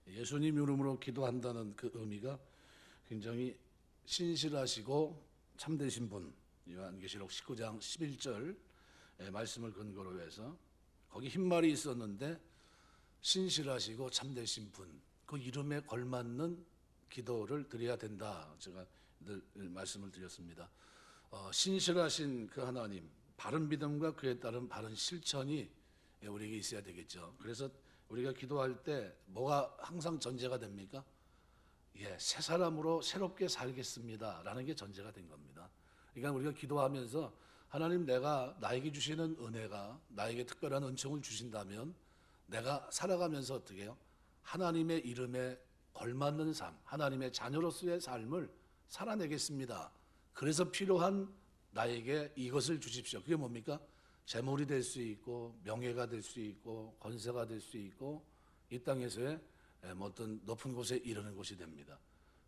예수님 이름으로 기도한다는 그 의미가 굉장히 신실하시고 참되신 분, 요한계시록 19장 11절 말씀을 근거로 해서 거기 흰말이 있었는데 신실하시고 참되신 분, 그 이름에 걸맞는 기도를 드려야 된다. 제가 늘 말씀을 드렸습니다. 신실하신 그 하나님, 바른 믿음과 그에 따른 바른 실천이 우리에게 있어야 되겠죠. 그래서 우리가 기도할 때 뭐가 항상 전제가 됩니까? 새 사람으로 새롭게 살겠습니다 라는 게 전제가 된 겁니다. 그러니까 우리가 기도하면서 하나님, 내가 나에게 주시는 은혜가 나에게 특별한 은총을 주신다면 내가 살아가면서 어떻게 해요? 하나님의 이름에 걸맞는 삶, 하나님의 자녀로서의 삶을 살아내겠습니다. 그래서 필요한 나에게 이것을 주십시오. 그게 뭡니까? 재물이 될 수 있고 명예가 될 수 있고 권세가 될 수 있고 이 땅에서의 어떤 높은 곳에 이르는 것이 됩니다.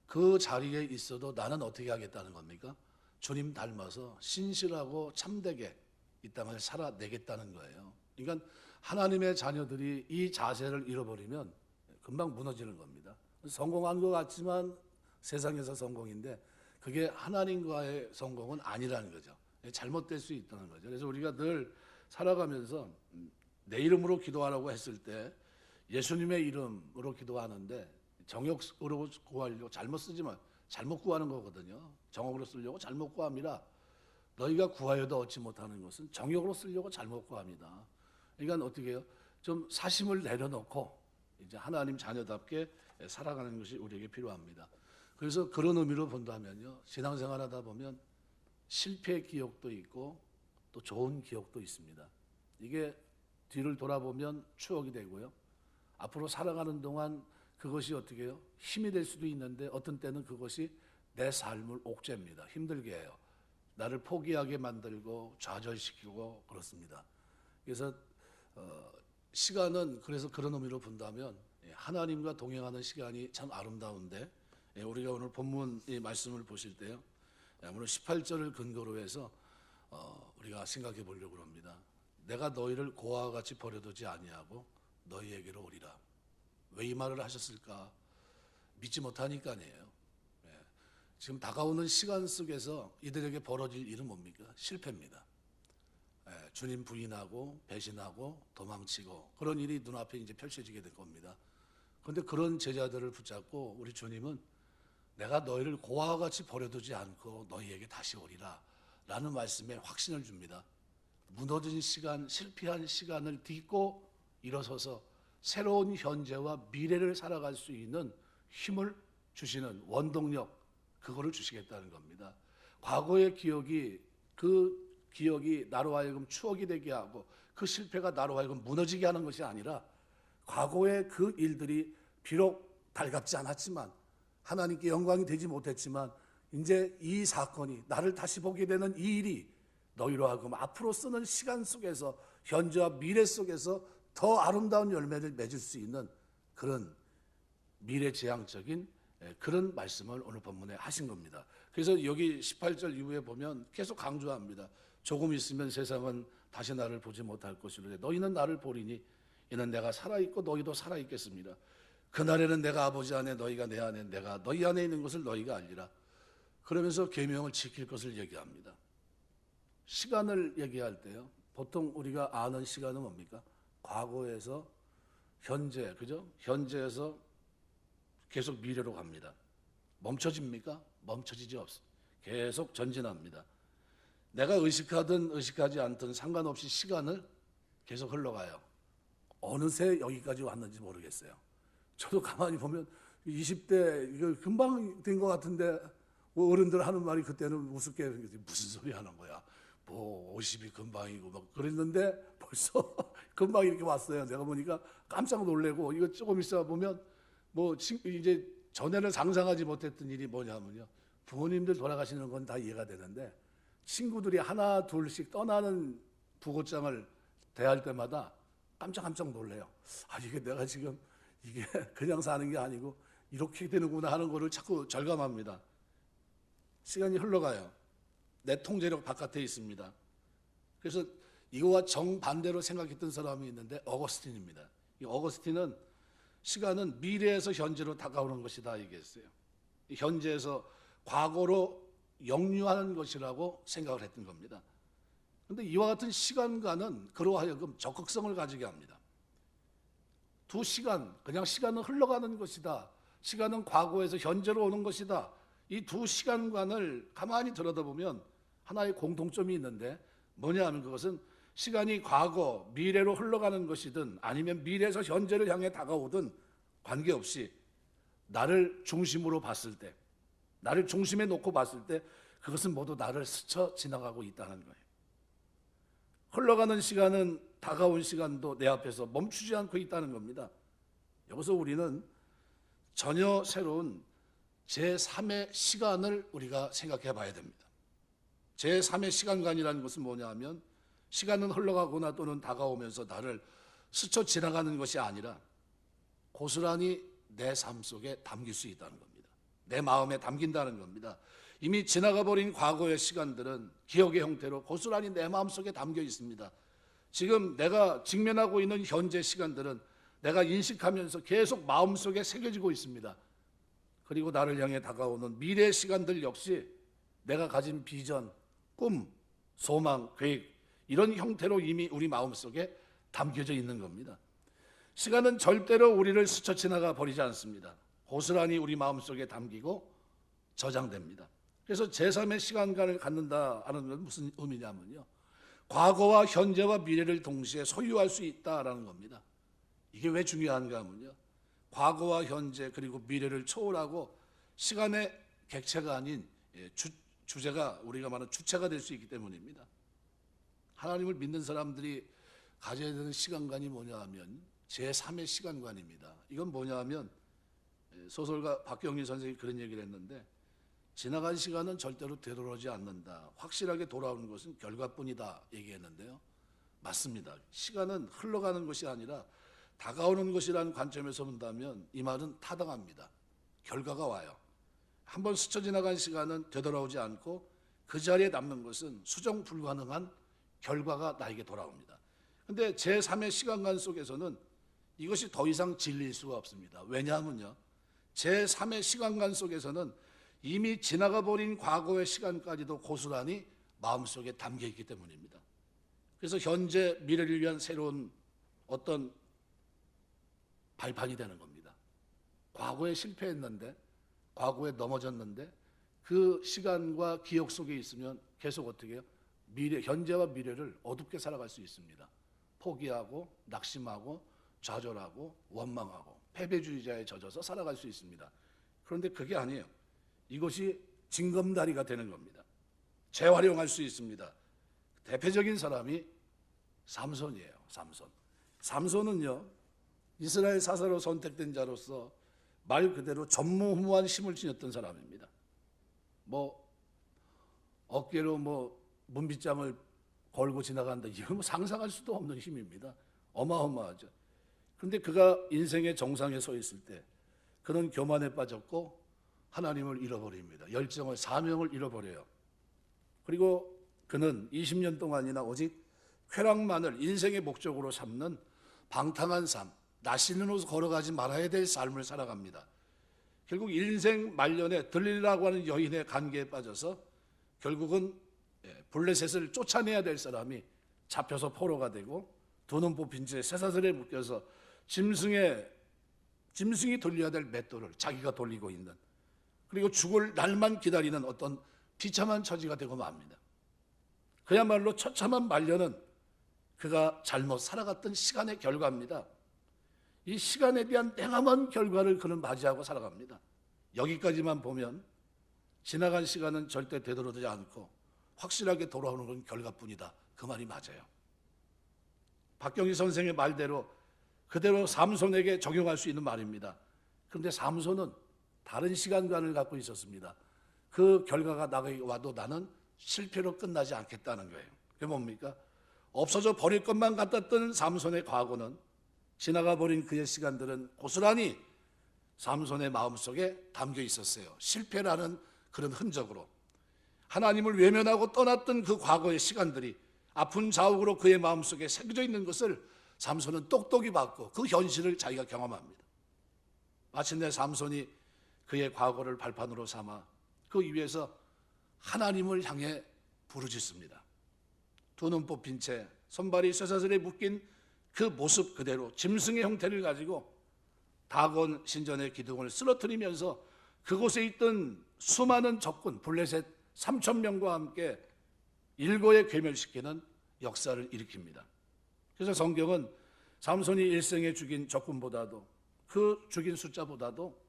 그 자리에 있어도 나는 어떻게 하겠다는 겁니까? 주님 닮아서 신실하고 참되게 이 땅을 살아내겠다는 거예요. 그러니까 하나님의 자녀들이 이 자세를 잃어버리면 금방 무너지는 겁니다. 성공한 것 같지만 세상에서 성공인데 그게 하나님과의 성공은 아니라는 거죠. 잘못될 수 있다는 거죠. 그래서 우리가 늘 살아가면서 내 이름으로 기도하라고 했을 때 예수님의 이름으로 기도하는데 정욕으로 구하려고 잘못 쓰지만 잘못 구하는 거거든요. 정욕으로 쓰려고 잘못 구합니다. 너희가 구하여도 얻지 못하는 것은 정욕으로 쓰려고 잘못 구합니다. 그러니까 어떻게 해요? 좀 사심을 내려놓고 이제 하나님 자녀답게 살아가는 것이 우리에게 필요합니다. 그래서 그런 의미로 본다면요, 신앙생활하다 보면 실패의 기억도 있고 또 좋은 기억도 있습니다. 이게 뒤를 돌아보면 추억이 되고요, 앞으로 살아가는 동안 그것이 어떻게 해요? 힘이 될 수도 있는데 어떤 때는 그것이 내 삶을 옥죄입니다. 힘들게 해요. 나를 포기하게 만들고 좌절시키고 그렇습니다. 그래서 시간은 그래서 그런 의미로 본다면 하나님과 동행하는 시간이 참 아름다운데, 우리가 오늘 본문 이 말씀을 보실 때요, 오늘 18절을 근거로 해서 우리가 생각해 보려고 합니다. 내가 너희를 고아와 같이 버려두지 아니하고 너희에게로 오리라. 왜 이 말을 하셨을까? 믿지 못하니까니에요. 지금 다가오는 시간 속에서 이들에게 벌어질 일은 뭡니까? 실패입니다. 주님 부인하고 배신하고 도망치고 그런 일이 눈앞에 이제 펼쳐지게 될 겁니다. 그런데 그런 제자들을 붙잡고 우리 주님은 내가 너희를 고아와 같이 버려두지 않고 너희에게 다시 오리라 라는 말씀에 확신을 줍니다. 무너진 시간, 실패한 시간을 딛고 일어서서 새로운 현재와 미래를 살아갈 수 있는 힘을 주시는 원동력, 그거를 주시겠다는 겁니다. 과거의 기억이, 그 기억이 나로 하여금 추억이 되게 하고 그 실패가 나로 하여금 무너지게 하는 것이 아니라 과거의 그 일들이 비록 달갑지 않았지만 하나님께 영광이 되지 못했지만 이제 이 사건이 나를 다시 보게 되는 이 일이 너희로 하여금 앞으로 쓰는 시간 속에서 현재와 미래 속에서 더 아름다운 열매를 맺을 수 있는 그런 미래지향적인 그런 말씀을 오늘 본문에 하신 겁니다. 그래서 여기 18절 이후에 보면 계속 강조합니다. 조금 있으면 세상은 다시 나를 보지 못할 것이로되 너희는 나를 보리니 이는 내가 살아있고 너희도 살아있겠습니다. 그날에는 내가 아버지 안에 너희가 내 안에 내가 너희 안에 있는 것을 너희가 알리라. 그러면서 계명을 지킬 것을 얘기합니다. 시간을 얘기할 때요, 보통 우리가 아는 시간은 뭡니까? 과거에서 현재, 그죠? 현재에서 계속 미래로 갑니다. 멈춰집니까? 멈춰지지 없습니다. 계속 전진합니다. 내가 의식하든 의식하지 않든 상관없이 시간을 계속 흘러가요. 어느새 여기까지 왔는지 모르겠어요. 저도 가만히 보면 20대 이거 금방 된 것 같은데 뭐 어른들 하는 말이 그때는 우습게 무슨 소리 하는 거야. 뭐 50이 금방이고 막 그랬는데 벌써 금방 이렇게 왔어요. 내가 보니까 깜짝 놀래고, 이거 조금 있어 보면 뭐 이제 전에는 상상하지 못했던 일이 뭐냐면요, 부모님들 돌아가시는 건 다 이해가 되는데 친구들이 하나 둘씩 떠나는 부고장을 대할 때마다 깜짝 놀래요. 아, 이게 내가 지금 이게 그냥 사는 게 아니고 이렇게 되는구나 하는 거를 자꾸 절감합니다. 시간이 흘러가요. 내 통제력 바깥에 있습니다. 그래서 이거와 정반대로 생각했던 사람이 있는데 어거스틴입니다. 이 어거스틴은 시간은 미래에서 현재로 다가오는 것이다 얘기했어요. 현재에서 과거로 역류하는 것이라고 생각을 했던 겁니다. 그런데 이와 같은 시간과는 그로 하여금 적극성을 가지게 합니다. 두 시간, 그냥 시간은 흘러가는 것이다. 시간은 과거에서 현재로 오는 것이다. 이 두 시간관을 가만히 들여다보면 하나의 공통점이 있는데 뭐냐 하면 그것은 시간이 과거, 미래로 흘러가는 것이든 아니면 미래에서 현재를 향해 다가오든 관계없이 나를 중심으로 봤을 때, 나를 중심에 놓고 봤을 때 그것은 모두 나를 스쳐 지나가고 있다는 거예요. 흘러가는 시간은 다가온 시간도 내 앞에서 멈추지 않고 있다는 겁니다. 여기서 우리는 전혀 새로운 제3의 시간을 우리가 생각해 봐야 됩니다. 제3의 시간관이라는 것은 뭐냐 하면 시간은 흘러가거나 또는 다가오면서 나를 스쳐 지나가는 것이 아니라 고스란히 내 삶 속에 담길 수 있다는 겁니다. 내 마음에 담긴다는 겁니다. 이미 지나가 버린 과거의 시간들은 기억의 형태로 고스란히 내 마음속에 담겨 있습니다. 지금 내가 직면하고 있는 현재 시간들은 내가 인식하면서 계속 마음속에 새겨지고 있습니다. 그리고 나를 향해 다가오는 미래 시간들 역시 내가 가진 비전, 꿈, 소망, 계획 이런 형태로 이미 우리 마음속에 담겨져 있는 겁니다. 시간은 절대로 우리를 스쳐 지나가 버리지 않습니다. 고스란히 우리 마음속에 담기고 저장됩니다. 그래서 제3의 시간관을 갖는다 하는 건 무슨 의미냐면요, 과거와 현재와 미래를 동시에 소유할 수 있다라는 겁니다. 이게 왜 중요한가 하면요, 과거와 현재 그리고 미래를 초월하고 시간의 객체가 아닌 주제가 우리가 말하는 주체가 될 수 있기 때문입니다. 하나님을 믿는 사람들이 가져야 되는 시간관이 뭐냐 하면 제3의 시간관입니다. 이건 뭐냐 하면 소설가 박경희 선생님이 그런 얘기를 했는데, 지나간 시간은 절대로 되돌아오지 않는다. 확실하게 돌아오는 것은 결과뿐이다 얘기했는데요. 맞습니다. 시간은 흘러가는 것이 아니라 다가오는 것이라는 관점에서 본다면 이 말은 타당합니다. 결과가 와요. 한번 스쳐 지나간 시간은 되돌아오지 않고 그 자리에 남는 것은 수정 불가능한 결과가 나에게 돌아옵니다. 그런데 제3의 시간관 속에서는 이것이 더 이상 진리일 수가 없습니다. 왜냐하면요, 제3의 시간관 속에서는 이미 지나가 버린 과거의 시간까지도 고스란히 마음속에 담겨 있기 때문입니다. 그래서 현재 미래를 위한 새로운 어떤 발판이 되는 겁니다. 과거에 실패했는데, 과거에 넘어졌는데 그 시간과 기억 속에 있으면 계속 어떻게 해요? 현재와 미래를 어둡게 살아갈 수 있습니다. 포기하고 낙심하고 좌절하고 원망하고 패배주의자에 젖어서 살아갈 수 있습니다. 그런데 그게 아니에요. 이것이 징검다리가 되는 겁니다. 재활용할 수 있습니다. 대표적인 사람이 삼손이에요. 삼손은요, 이스라엘 사사로 선택된 자로서 말 그대로 전무후무한 힘을 지녔던 사람입니다. 어깨로 문빗장을 걸고 지나간다, 이건 상상할 수도 없는 힘입니다. 어마어마하죠. 그런데 그가 인생의 정상에 서 있을 때 그는 교만에 빠졌고 하나님을 잃어버립니다. 열정을, 사명을 잃어버려요. 그리고 그는 20년 동안이나 오직 쾌락만을 인생의 목적으로 삼는 방탕한 삶, 나시는으로 걸어가지 말아야 될 삶을 살아갑니다. 결국 인생 말년에 들릴라고 하는 여인의 관계에 빠져서 결국은 블레셋을 쫓아내야 될 사람이 잡혀서 포로가 되고 두 눈 뽑힌 채 쇠사슬에 묶여서 짐승이 돌려야 될 맷돌을 자기가 돌리고 있는, 그리고 죽을 날만 기다리는 어떤 비참한 처지가 되고 맙니다. 그야말로 처참한 말년은 그가 잘못 살아갔던 시간의 결과입니다. 이 시간에 대한 냉함한 결과를 그는 맞이하고 살아갑니다. 여기까지만 보면 지나간 시간은 절대 되돌아오지 않고 확실하게 돌아오는 건 결과뿐이다, 그 말이 맞아요. 박경희 선생의 말대로 그대로 삼손에게 적용할 수 있는 말입니다. 그런데 삼손은 다른 시간관을 갖고 있었습니다. 그 결과가 나에게 와도 나는 실패로 끝나지 않겠다는 거예요. 그게 뭡니까? 없어져 버릴 것만 같았던 삼손의 과거는, 지나가 버린 그의 시간들은 고스란히 삼손의 마음속에 담겨 있었어요. 실패라는 그런 흔적으로 하나님을 외면하고 떠났던 그 과거의 시간들이 아픈 자욱으로 그의 마음속에 새겨져 있는 것을 삼손은 똑똑히 봤고 그 현실을 자기가 경험합니다. 마침내 삼손이 그의 과거를 발판으로 삼아 그 위에서 하나님을 향해 부르짖습니다. 두 눈 뽑힌 채 손발이 쇠사슬에 묶인 그 모습 그대로 짐승의 형태를 가지고 다곤 신전의 기둥을 쓰러뜨리면서 그곳에 있던 수많은 적군 블레셋 3,000명과 함께 일거에 괴멸시키는 역사를 일으킵니다. 그래서 성경은 삼손이 일생에 죽인 적군보다도 그 죽인 숫자보다도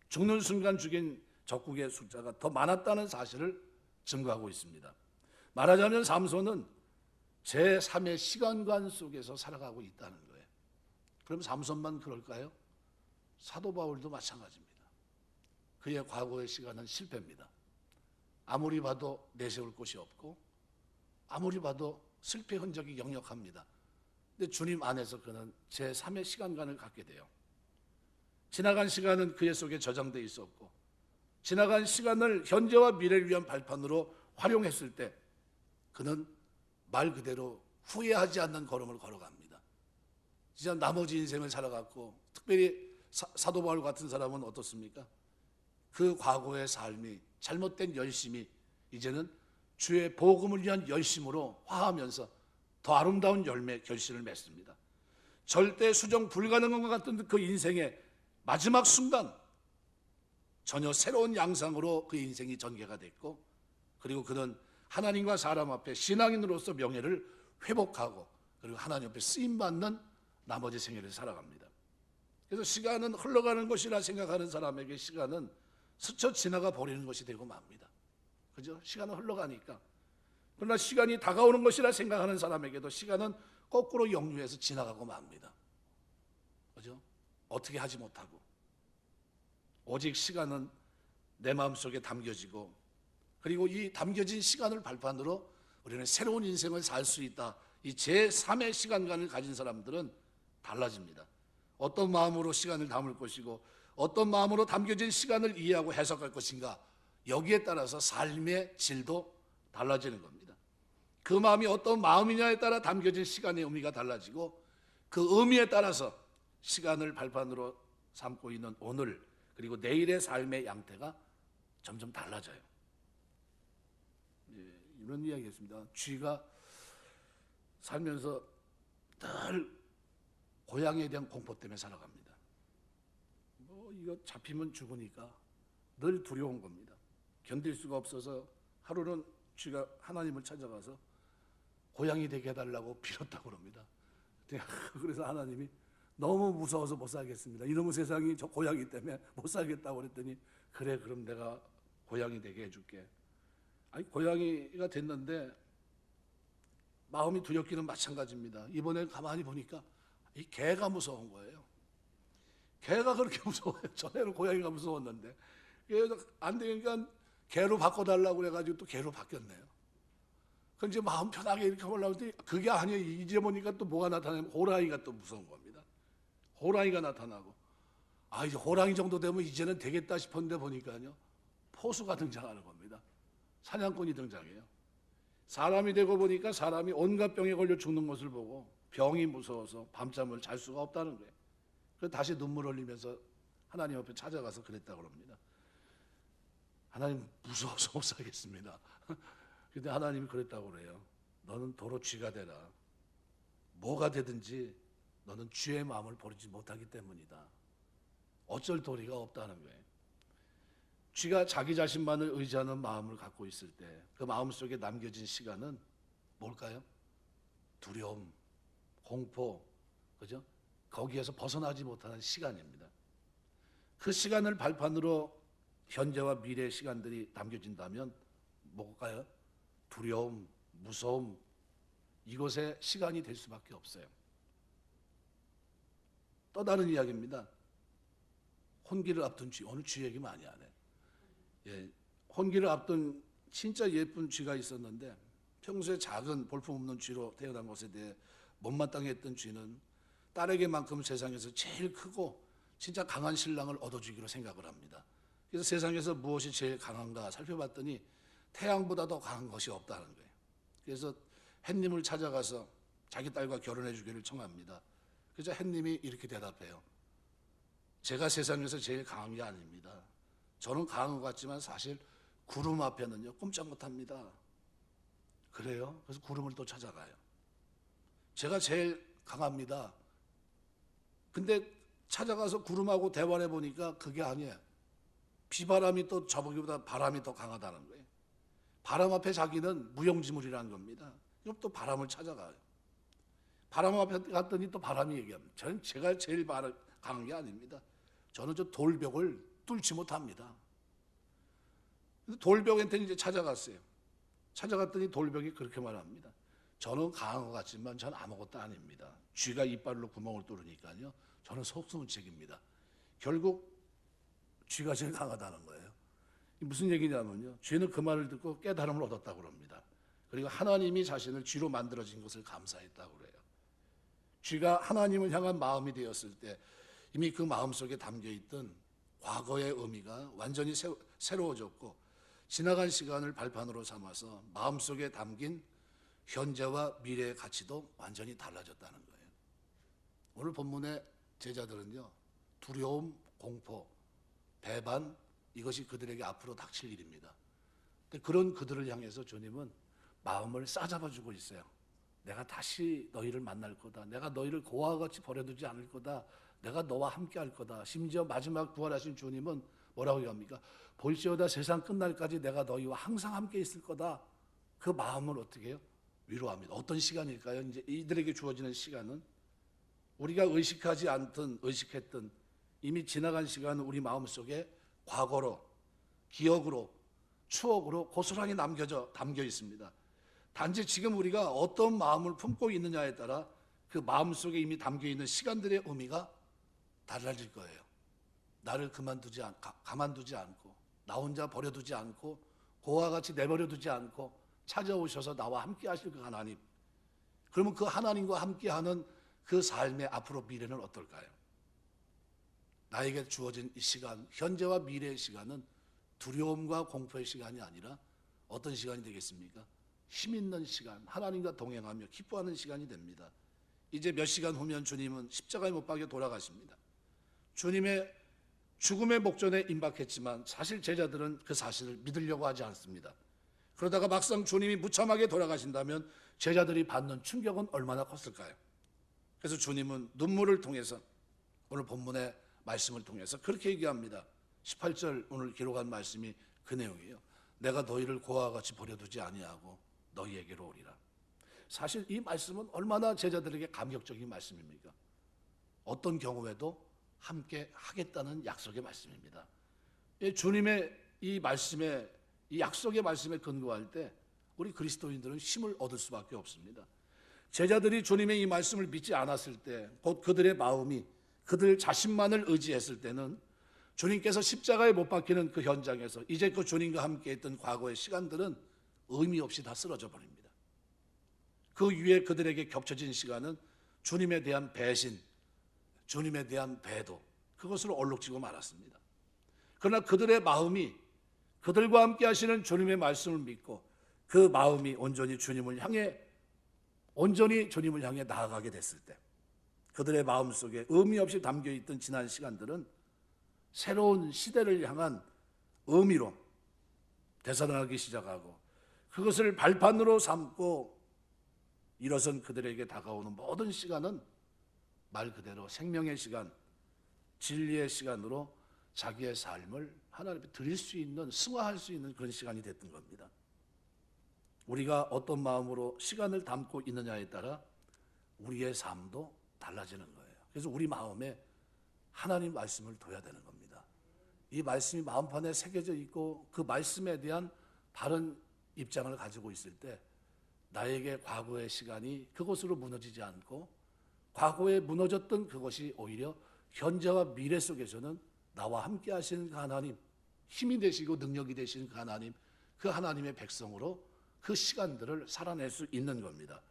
죽는 순간 죽인 적국의 숫자가 더 많았다는 사실을 증거하고 있습니다. 말하자면 삼손은 제3의 시간관 속에서 살아가고 있다는 거예요. 그럼 삼손만 그럴까요? 사도 바울도 마찬가지입니다. 그의 과거의 시간은 실패입니다. 아무리 봐도 내세울 곳이 없고 아무리 봐도 실패 흔적이 역력합니다. 근데 주님 안에서 그는 제3의 시간관을 갖게 돼요. 지나간 시간은 그의 속에 저장되어 있었고 지나간 시간을 현재와 미래를 위한 발판으로 활용했을 때 그는 말 그대로 후회하지 않는 걸음을 걸어갑니다. 진짜 나머지 인생을 살아갔고 특별히 사도 바울 같은 사람은 어떻습니까? 그 과거의 삶이 잘못된 열심이 이제는 주의 복음을 위한 열심으로 화하면서 더 아름다운 열매 결실을 맺습니다. 절대 수정 불가능한 것 같은 그 인생의 마지막 순간 전혀 새로운 양상으로 그 인생이 전개가 됐고 그리고 그는 하나님과 사람 앞에 신앙인으로서 명예를 회복하고 그리고 하나님 앞에 쓰임받는 나머지 생애를 살아갑니다. 그래서 시간은 흘러가는 것이라 생각하는 사람에게 시간은 스쳐 지나가 버리는 것이 되고 맙니다. 그죠? 시간은 흘러가니까. 그러나 시간이 다가오는 것이라 생각하는 사람에게도 시간은 거꾸로 역류해서 지나가고 맙니다. 그죠? 어떻게 하지 못하고. 오직 시간은 내 마음속에 담겨지고 그리고 이 담겨진 시간을 발판으로 우리는 새로운 인생을 살 수 있다. 이 제3의 시간관을 가진 사람들은 달라집니다. 어떤 마음으로 시간을 담을 것이고 어떤 마음으로 담겨진 시간을 이해하고 해석할 것인가 여기에 따라서 삶의 질도 달라지는 겁니다. 그 마음이 어떤 마음이냐에 따라 담겨진 시간의 의미가 달라지고 그 의미에 따라서 시간을 발판으로 삼고 있는 오늘 그리고 내일의 삶의 양태가 점점 달라져요. 이런 이야기였습니다. 쥐가 살면서 늘 고양이에 대한 공포 때문에 살아갑니다. 이거 잡히면 죽으니까 늘 두려운 겁니다. 견딜 수가 없어서 하루는 쥐가 하나님을 찾아가서 고양이 되게 해달라고 빌었다고 그럽니다. 그래서 하나님이 너무 무서워서 못 살겠습니다. 이놈의 세상이 저 고양이 때문에 못 살겠다고 그랬더니 그래 그럼 내가 고양이 되게 해줄게. 아니 고양이가 됐는데 마음이 두렵기는 마찬가지입니다. 이번에 가만히 보니까 이 개가 무서운 거예요. 개가 그렇게 무서워요. 전에는 고양이가 무서웠는데 안 되니까 개로 바꿔달라고 그래가지고 또 개로 바뀌었네요. 그럼 이제 마음 편하게 이렇게 하려고 했더니 그게 아니에요. 이제 보니까 또 뭐가 나타나면 호랑이가 또 무서운 겁니다. 호랑이가 나타나고 이제 호랑이 정도 되면 이제는 되겠다 싶었는데 보니까요 포수가 등장하는 겁니다. 사냥꾼이 등장해요. 사람이 되고 보니까 사람이 온갖 병에 걸려 죽는 것을 보고 병이 무서워서 밤잠을 잘 수가 없다는 거예요. 그래서 다시 눈물 흘리면서 하나님 앞에 찾아가서 그랬다고 합니다. 하나님 무서워서 못 살겠습니다. 근데 하나님이 그랬다고 그래요. 너는 도로 쥐가 되라. 뭐가 되든지 너는 쥐의 마음을 버리지 못하기 때문이다. 어쩔 도리가 없다는 거예요. 쥐가 자기 자신만을 의지하는 마음을 갖고 있을 때 그 마음속에 남겨진 시간은 뭘까요? 두려움, 공포, 그죠? 거기에서 벗어나지 못하는 시간입니다. 그 시간을 발판으로 현재와 미래의 시간들이 남겨진다면 뭘까요? 두려움, 무서움, 이것의 시간이 될 수밖에 없어요. 또 다른 이야기입니다. 혼기를 앞둔 쥐, 오늘 쥐 얘기 많이 안 해. 혼기를 앞둔 진짜 예쁜 쥐가 있었는데 평소에 작은 볼품없는 쥐로 태어난 것에 대해 못마땅했던 쥐는 딸에게만큼 세상에서 제일 크고 진짜 강한 신랑을 얻어주기로 생각을 합니다. 그래서 세상에서 무엇이 제일 강한가 살펴봤더니 태양보다 더 강한 것이 없다는 거예요. 그래서 햇님을 찾아가서 자기 딸과 결혼해 주기를 청합니다. 그래서 햇님이 이렇게 대답해요. 제가 세상에서 제일 강한 게 아닙니다. 저는 강한 것 같지만 사실 구름 앞에는요 꼼짝 못합니다. 그래요? 그래서 구름을 또 찾아가요. 제가 제일 강합니다. 근데 찾아가서 구름하고 대화를 해보니까 그게 아니에요. 비바람이 또 저보기보다 바람이 더 강하다는 거예요. 바람 앞에 자기는 무용지물이라는 겁니다. 그럼 또 바람을 찾아가요. 바람 앞에 갔더니 또 바람이 얘기합니다. 저는 제가 제일 강한 게 아닙니다. 저는 저 돌벽을 뚫지 못합니다. 돌벽한테 이제 찾아갔어요. 찾아갔더니 돌벽이 그렇게 말합니다. 저는 강한 것 같지만 저는 아무것도 아닙니다. 쥐가 이빨로 구멍을 뚫으니까요. 저는 속수무책입니다. 결국 쥐가 제일 강하다는 거예요. 무슨 얘기냐면요. 쥐는 그 말을 듣고 깨달음을 얻었다고 합니다. 그리고 하나님이 자신을 쥐로 만들어진 것을 감사했다고 그래요. 쥐가 하나님을 향한 마음이 되었을 때 이미 그 마음속에 담겨있던 과거의 의미가 완전히 새로워졌고 지나간 시간을 발판으로 삼아서 마음속에 담긴 현재와 미래의 가치도 완전히 달라졌다는 거예요. 오늘 본문의 제자들은요. 두려움, 공포, 배반 이것이 그들에게 앞으로 닥칠 일입니다. 근데 그런 그들을 향해서 주님은 마음을 싸잡아주고 있어요. 내가 다시 너희를 만날 거다. 내가 너희를 고아와 같이 버려두지 않을 거다. 내가 너와 함께 할 거다. 심지어 마지막 부활하신 주님은 뭐라고 얘기합니까? 볼지어다 세상 끝날까지 내가 너희와 항상 함께 있을 거다. 그 마음을 어떻게 해요? 위로합니다. 어떤 시간일까요? 이제 이들에게 주어지는 시간은 우리가 의식하지 않든 의식했든 이미 지나간 시간은 우리 마음속에 과거로, 기억으로, 추억으로 고스란히 담겨 있습니다. 단지 지금 우리가 어떤 마음을 품고 있느냐에 따라 그 마음속에 이미 담겨 있는 시간들의 의미가 달라질 거예요. 나를 가만두지 않고 나 혼자 버려두지 않고 고와 같이 내버려두지 않고 찾아오셔서 나와 함께 하실 그 하나님. 그러면 그 하나님과 함께하는 그 삶의 앞으로 미래는 어떨까요? 나에게 주어진 이 시간, 현재와 미래의 시간은 두려움과 공포의 시간이 아니라 어떤 시간이 되겠습니까? 힘 있는 시간, 하나님과 동행하며 기뻐하는 시간이 됩니다. 이제 몇 시간 후면 주님은 십자가에 못 박혀 돌아가십니다. 주님의 죽음의 목전에 임박했지만 사실 제자들은 그 사실을 믿으려고 하지 않습니다. 그러다가 막상 주님이 무참하게 돌아가신다면 제자들이 받는 충격은 얼마나 컸을까요? 그래서 주님은 눈물을 통해서 오늘 본문의 말씀을 통해서 그렇게 얘기합니다. 18절 오늘 기록한 말씀이 그 내용이에요. 내가 너희를 고아와 같이 버려두지 아니하고 너희에게로 오리라. 사실 이 말씀은 얼마나 제자들에게 감격적인 말씀입니까? 어떤 경우에도 함께 하겠다는 약속의 말씀입니다. 주님의 이 말씀에, 이 약속의 말씀에 근거할 때 우리 그리스도인들은 힘을 얻을 수밖에 없습니다. 제자들이 주님의 이 말씀을 믿지 않았을 때, 곧 그들의 마음이 그들 자신만을 의지했을 때는 주님께서 십자가에 못 박히는 그 현장에서 이제 그 주님과 함께 했던 과거의 시간들은 의미 없이 다 쓰러져 버립니다. 그 위에 그들에게 겹쳐진 시간은 주님에 대한 배신, 주님에 대한 배도, 그것으로 얼룩지고 말았습니다. 그러나 그들의 마음이 그들과 함께 하시는 주님의 말씀을 믿고 그 마음이 온전히 주님을 향해 나아가게 됐을 때 그들의 마음속에 의미 없이 담겨있던 지난 시간들은 새로운 시대를 향한 의미로 되살아나기 시작하고 그것을 발판으로 삼고 일어선 그들에게 다가오는 모든 시간은 말 그대로 생명의 시간, 진리의 시간으로 자기의 삶을 하나님께 드릴 수 있는, 승화할 수 있는 그런 시간이 됐던 겁니다. 우리가 어떤 마음으로 시간을 담고 있느냐에 따라 우리의 삶도 달라지는 거예요. 그래서 우리 마음에 하나님 말씀을 둬야 되는 겁니다. 이 말씀이 마음판에 새겨져 있고 그 말씀에 대한 바른 입장을 가지고 있을 때 나에게 과거의 시간이 그것으로 무너지지 않고 과거에 무너졌던 그것이 오히려 현재와 미래 속에서는 나와 함께 하시는 그 하나님, 힘이 되시고 능력이 되시는 그 하나님, 그 하나님의 백성으로 그 시간들을 살아낼 수 있는 겁니다.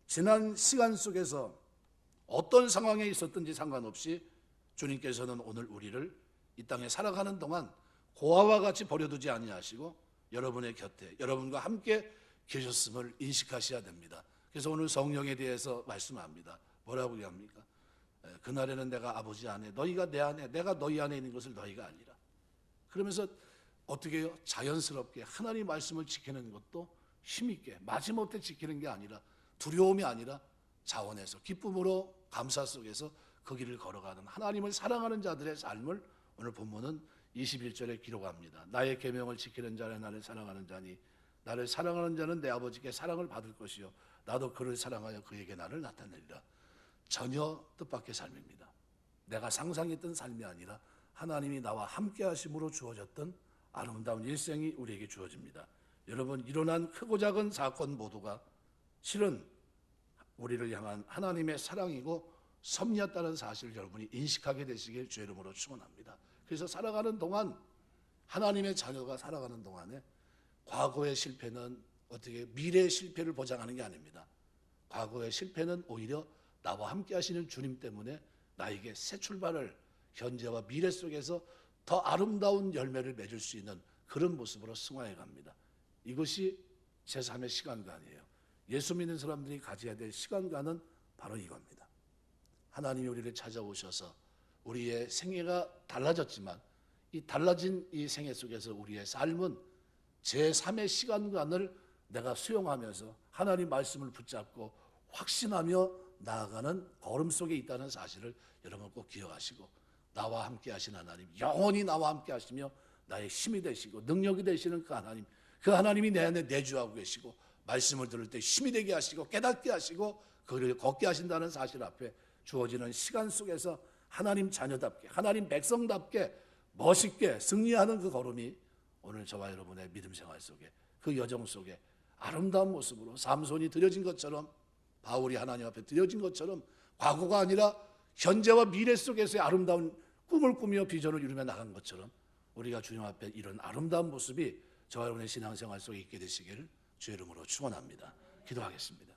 지난 시간 속에서 어떤 상황에 있었든지 상관없이 주님께서는 오늘 우리를 이 땅에 살아가는 동안 고아와 같이 버려두지 아니하시고 여러분의 곁에 여러분과 함께 계셨음을 인식하셔야 됩니다. 그래서 오늘 성령에 대해서 말씀합니다. 뭐라고 얘기합니까? 그날에는 내가 아버지 안에, 너희가 내 안에, 내가 너희 안에 있는 것을 너희가 알리라. 그러면서 어떻게 해요? 자연스럽게 하나님 말씀을 지키는 것도 힘있게 마지못해 지키는 게 아니라, 두려움이 아니라 자원해서 기쁨으로 감사 속에서 그 길을 걸어가는 하나님을 사랑하는 자들의 삶을 오늘 본문은 21절에 기록합니다. 나의 계명을 지키는 자는 나를 사랑하는 자니 나를 사랑하는 자는 내 아버지께 사랑을 받을 것이요 나도 그를 사랑하여 그에게 나를 나타내리라. 전혀 뜻밖의 삶입니다. 내가 상상했던 삶이 아니라 하나님이 나와 함께 하심으로 주어졌던 아름다운 일생이 우리에게 주어집니다. 여러분, 일어난 크고 작은 사건 모두가 실은 우리를 향한 하나님의 사랑이고 섭리였다는 사실을 여러분이 인식하게 되시길 주의 이름으로 축원합니다. 그래서 살아가는 동안, 하나님의 자녀가 살아가는 동안에 과거의 실패는 어떻게 미래의 실패를 보장하는 게 아닙니다. 과거의 실패는 오히려 나와 함께 하시는 주님 때문에 나에게 새 출발을, 현재와 미래 속에서 더 아름다운 열매를 맺을 수 있는 그런 모습으로 승화해 갑니다. 이것이 제3의 시간관이에요. 예수 믿는 사람들이 가져야 될 시간관은 바로 이겁니다. 하나님이 우리를 찾아오셔서 우리의 생애가 달라졌지만 이 달라진 이 생애 속에서 우리의 삶은 제3의 시간관을 내가 수용하면서 하나님 말씀을 붙잡고 확신하며 나아가는 걸음 속에 있다는 사실을 여러분 꼭 기억하시고, 나와 함께 하신 하나님, 영원히 나와 함께 하시며 나의 힘이 되시고 능력이 되시는 그 하나님, 그 하나님이 내 안에 내주하고 계시고 말씀을 들을 때 힘이 되게 하시고 깨닫게 하시고 그를 걷게 하신다는 사실 앞에 주어지는 시간 속에서 하나님 자녀답게, 하나님 백성답게 멋있게 승리하는 그 걸음이 오늘 저와 여러분의 믿음 생활 속에, 그 여정 속에 아름다운 모습으로 삼손이 드려진 것처럼, 바울이 하나님 앞에 드려진 것처럼 과거가 아니라 현재와 미래 속에서의 아름다운 꿈을 꾸며 비전을 이루며 나간 것처럼 우리가 주님 앞에 이런 아름다운 모습이 저와 여러분의 신앙생활 속에 있게 되시기를 주의 이름으로 축원합니다. 기도하겠습니다.